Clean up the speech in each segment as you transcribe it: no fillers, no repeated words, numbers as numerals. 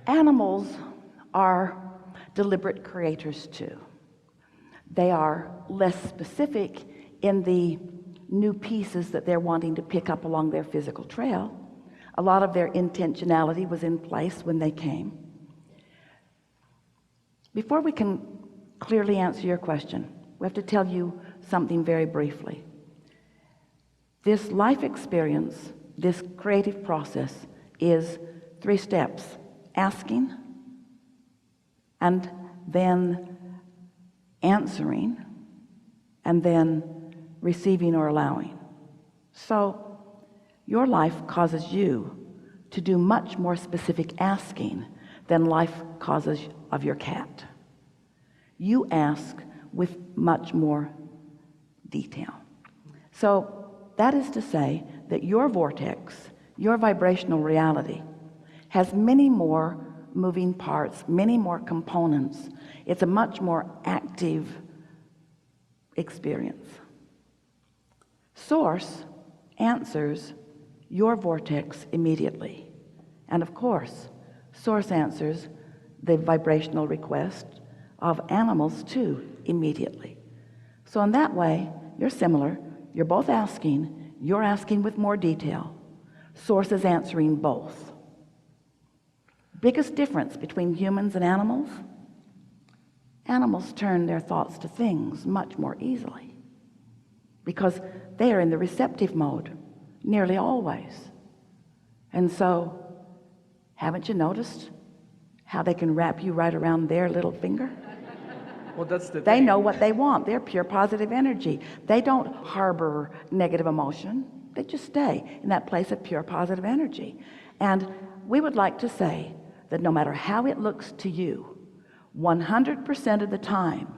Animals are deliberate creators too. They are less specific in the new pieces that they're wanting to pick up along their physical trail. A lot of their intentionality was in place when they came. Before we can clearly answer your question, we have to tell you something very briefly. This life experience, this creative process, is 3 steps: asking, and then answering, and then receiving or allowing. So your life causes you to do much more specific asking than life causes of your cat. You ask with much more detail. So that is to say that your vortex, your vibrational reality, has many more moving parts, many more components. It's a much more active experience. Source answers your vortex immediately. And of course, Source answers the vibrational request of animals too immediately. So in that way, you're similar. You're both asking. You're asking with more detail. Source is answering both. Biggest difference between humans and animals? Animals turn their thoughts to things much more easily because they are in the receptive mode nearly always. And so, haven't you noticed how they can wrap you right around their little finger? Well, that's the They thing. know what they want. They're pure positive energy. They don't harbor negative emotion. They just stay in that place of pure positive energy. And we would like to say that no matter how it looks to you, 100% of the time,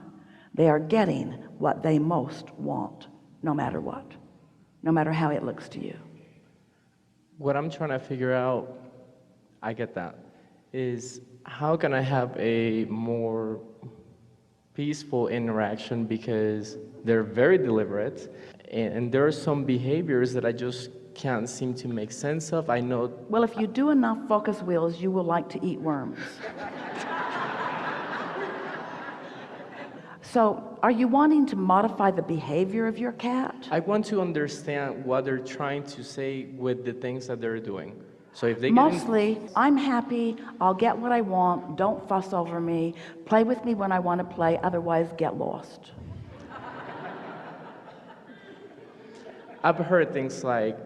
they are getting what they most want, no matter what, no matter how it looks to you. What I'm trying to figure out, I get that, is how can I have a more peaceful interaction, because they're very deliberate and there are some behaviors that I just can't seem to make sense of. I know. Well, if you do enough focus wheels, you will like to eat worms. So, are you wanting to modify the behavior of your cat? I want to understand what they're trying to say with the things that they're doing. So if they Mostly, I'm happy, I'll get what I want, don't fuss over me, play with me when I want to play, otherwise get lost. I've heard things like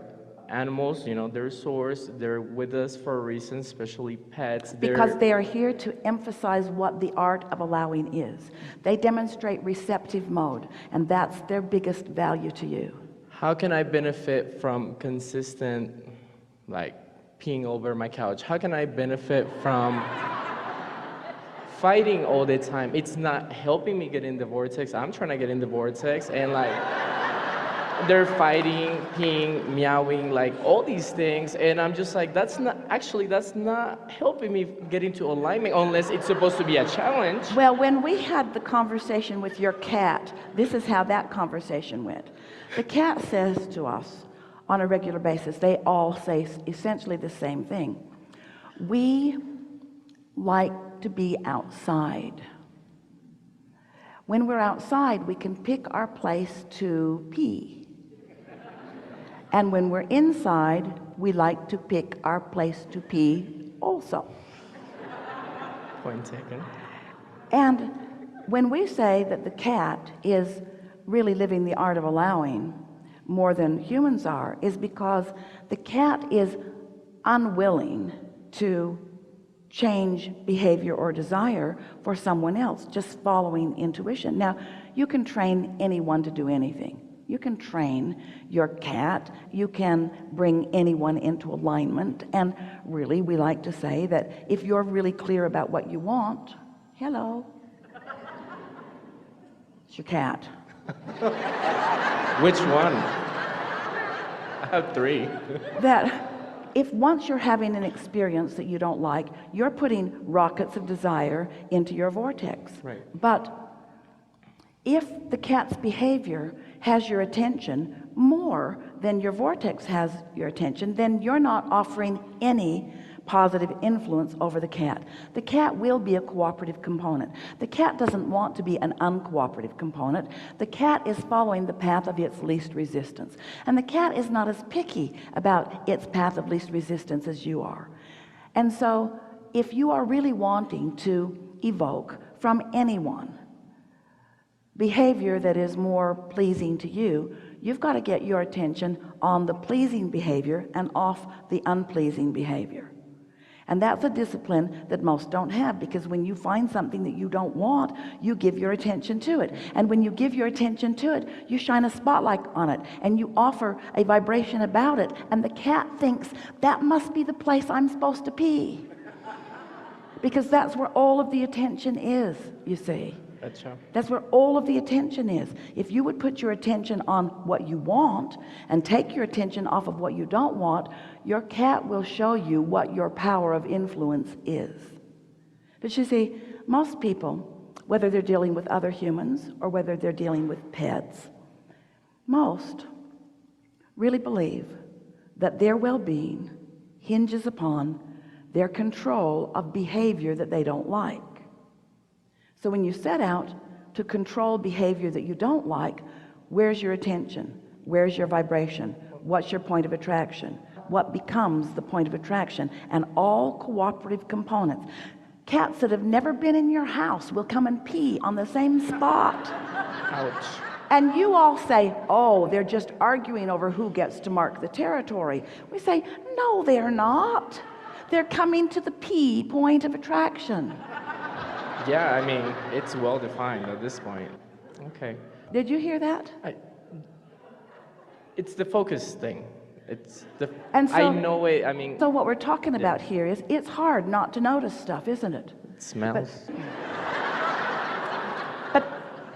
animals, you know, they're source, they're with us for a reason, especially pets. Because they are here to emphasize what the art of allowing is. They demonstrate receptive mode, and that's their biggest value to you. How can I benefit from consistent, like, peeing over my couch? How can I benefit from fighting all the time? It's not helping me get in the vortex. I'm trying to get in the vortex, and like, they're fighting, peeing, meowing, like all these things, and I'm just like, that's not helping me get into alignment unless it's supposed to be a challenge. Well, when we had the conversation with your cat, this is how that conversation went. The cat says to us on a regular basis, they all say essentially the same thing. We like to be outside. When we're outside, we can pick our place to pee. And when we're inside, we like to pick our place to pee also. Point taken. And when we say that the cat is really living the art of allowing more than humans are, is because the cat is unwilling to change behavior or desire for someone else, just following intuition. Now, you can train anyone to do anything. You can train your cat, you can bring anyone into alignment, and really we like to say that if you're really clear about what you want, hello, it's your cat. Which one? I have 3. That if once you're having an experience that you don't like, you're putting rockets of desire into your vortex. Right. But if the cat's behavior has your attention more than your vortex has your attention, then you're not offering any positive influence over the cat. The cat will be a cooperative component. The cat doesn't want to be an uncooperative component. The cat is following the path of its least resistance. And the cat is not as picky about its path of least resistance as you are. And so if you are really wanting to evoke from anyone behavior that is more pleasing to you, you've got to get your attention on the pleasing behavior and off the unpleasing behavior. And that's a discipline that most don't have, because when you find something that you don't want, you give your attention to it. And when you give your attention to it, you shine a spotlight on it and you offer a vibration about it, and the cat thinks that must be the place I'm supposed to pee, because that's where all of the attention is, you see. That's where all of the attention is. If you would put your attention on what you want and take your attention off of what you don't want, your cat will show you what your power of influence is. But you see, most people, whether they're dealing with other humans or whether they're dealing with pets, most really believe that their well-being hinges upon their control of behavior that they don't like. So when you set out to control behavior that you don't like, where's your attention? Where's your vibration? What's your point of attraction? What becomes the point of attraction? And all cooperative components. Cats that have never been in your house will come and pee on the same spot. Ouch. And you all say, oh, they're just arguing over who gets to mark the territory. We say, no, they're not. They're coming to the pee point of attraction. Yeah, I mean, it's well defined at this point. Okay. Did you hear that? It's the focus thing. It's the. And so, I know it. I mean. So what we're talking about here is it's hard not to notice stuff, isn't it? It smells. But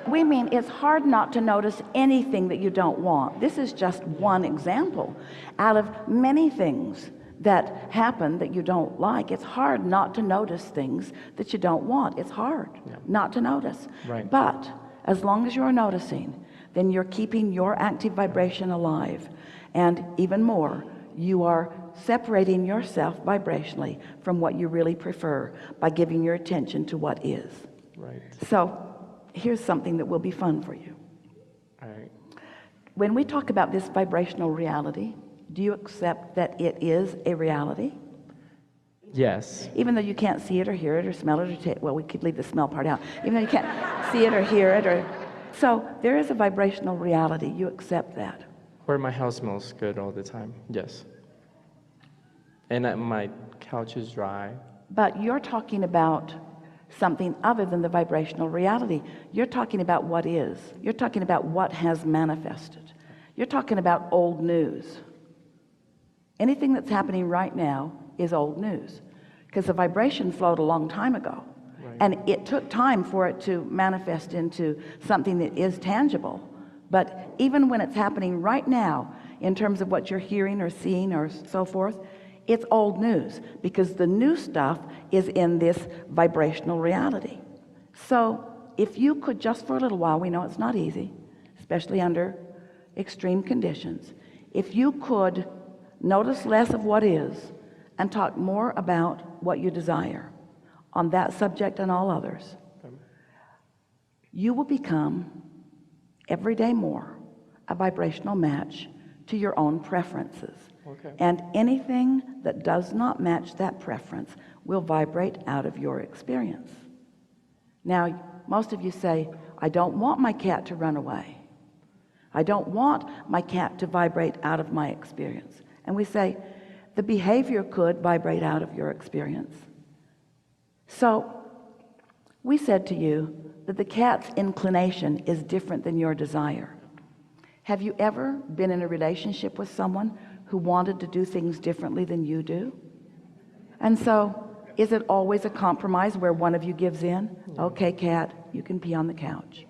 we mean it's hard not to notice anything that you don't want. This is just one example out of many things that happen that you don't like. It's hard not to notice things that you don't want. It's hard not to notice. Right. But as long as you're noticing, then you're keeping your active vibration alive. And even more, you are separating yourself vibrationally from what you really prefer by giving your attention to what is. Right. So here's something that will be fun for you. All right. When we talk about this vibrational reality, do you accept that it is a reality? Yes. Even though you can't see it or hear it or smell it or taste, well, we could leave the smell part out. Even though you can't see it or hear it, or so there is a vibrational reality. You accept that. Where my house smells good all the time. Yes. And my couch is dry. But you're talking about something other than the vibrational reality. You're talking about what is. You're talking about what has manifested. You're talking about old news. Anything that's happening right now is old news, because the vibration flowed a long time ago. Right. And it took time for it to manifest into something that is tangible. But even when it's happening right now, in terms of what you're hearing or seeing or so forth, it's old news, because the new stuff is in this vibrational reality. So if you could just for a little while, we know it's not easy, especially under extreme conditions, if you could notice less of what is and talk more about what you desire on that subject and all others, you will become every day more a vibrational match to your own preferences. Okay. And anything that does not match that preference will vibrate out of your experience. Now, most of you say, I don't want my cat to run away. I don't want my cat to vibrate out of my experience. And we say, the behavior could vibrate out of your experience. So we said to you that the cat's inclination is different than your desire. Have you ever been in a relationship with someone who wanted to do things differently than you do? And so is it always a compromise where one of you gives in? Okay, cat, you can pee on the couch.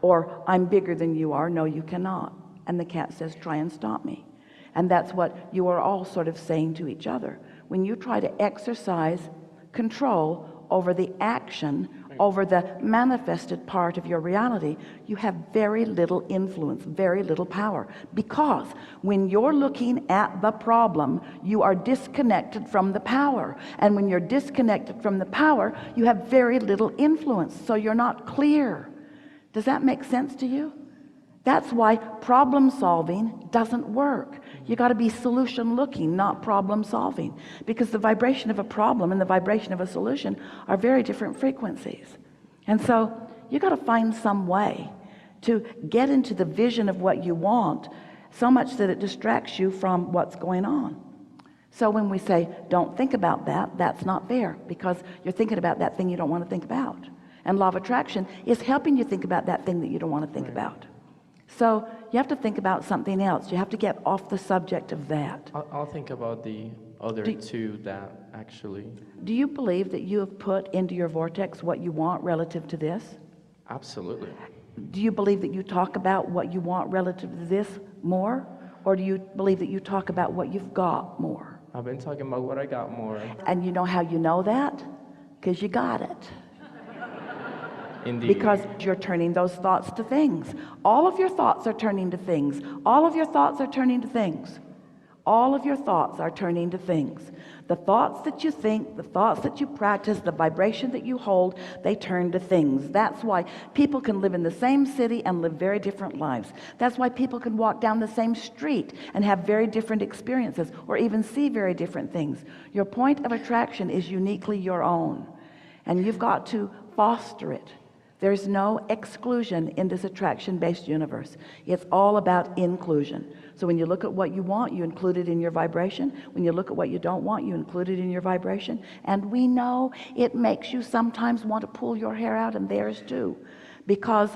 Or I'm bigger than you are. No, you cannot. And the cat says, try and stop me. And that's what you are all sort of saying to each other. When you try to exercise control over the action over the manifested part of your reality, you have very little influence, very little power, because when you're looking at the problem, you are disconnected from the power, and when you're disconnected from the power, you have very little influence, so you're not clear. Does that make sense to you? That's why problem solving doesn't work. You got to be solution looking, not problem solving, because the vibration of a problem and the vibration of a solution are very different frequencies. And so you got to find some way to get into the vision of what you want, so much that it distracts you from what's going on. So when we say don't think about that, that's not fair, because you're thinking about that thing you don't want to think about. And law of attraction is helping you think about that thing that you don't want to think about. So you have to think about something else. You have to get off the subject of that. I'll think about the other two that actually. Do you believe that you have put into your vortex what you want relative to this? Absolutely. Do you believe that you talk about what you want relative to this more? Or do you believe that you talk about what you've got more? I've been talking about what I got more. And you know how you know that? Because you got it. Indeed. Because you're turning those thoughts to things. All of your thoughts are turning to things. All of your thoughts are turning to things. All of your thoughts are turning to things. The thoughts that you think, the thoughts that you practice, the vibration that you hold, they turn to things. That's why people can live in the same city and live very different lives. That's why people can walk down the same street and have very different experiences, or even see very different things. Your point of attraction is uniquely your own, and you've got to foster it. There's no exclusion in this attraction-based universe. It's all about inclusion. So when you look at what you want, you include it in your vibration. When you look at what you don't want, you include it in your vibration. And we know it makes you sometimes want to pull your hair out, and theirs too, because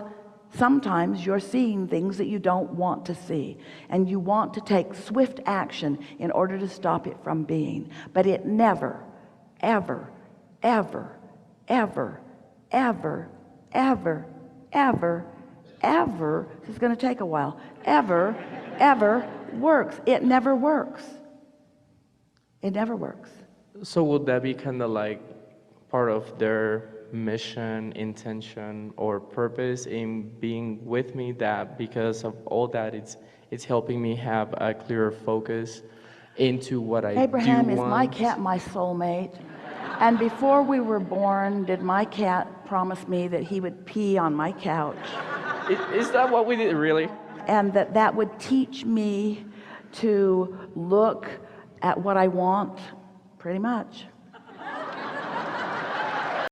sometimes you're seeing things that you don't want to see, and you want to take swift action in order to stop it from being. But it never, ever, ever, ever, ever, ever, ever, ever, this is going to take a while, ever works. It never works. It never works. So would that be kind of like part of their mission, intention, or purpose in being with me, that because of all that, it's helping me have a clearer focus into what I Abraham, do is want? my cat my soulmate? And before we were born, did my cat promise me that he would pee on my couch? Is that what we did, really? And that would teach me to look at what I want? Pretty much.